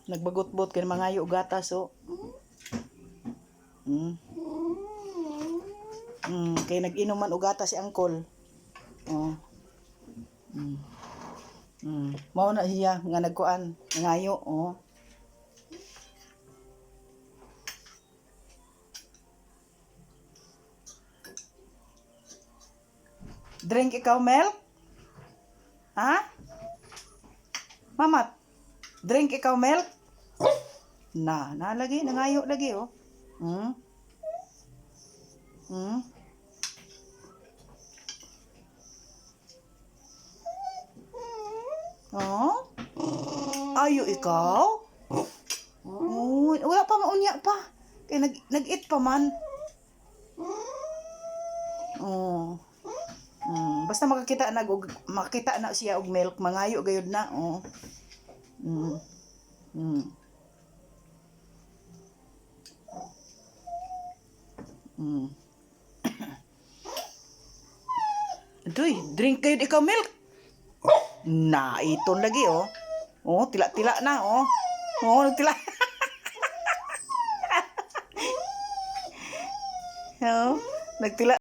Nagbagot-bot kay mga yu gatas oh. Kay nag-inuman og gatas si Angkol. Oh. Mao na siya nga nagkuan, ngayo oh. Drink ikaw milk? Ha? Mamat, drink ikaw milk? Nalagi, nangayo lagi oh. Oh? Ayo ikaw? Wala pa maunya pa. Kay nag-eat pa man. Oh. Basta makakita na siya og milk, mangayo gayud na oh. Aduy, drink kayo ikaw milk. Iton lagi oh. Oh, tila-tila na oh. Oh, nagtila. Oh, nagtila.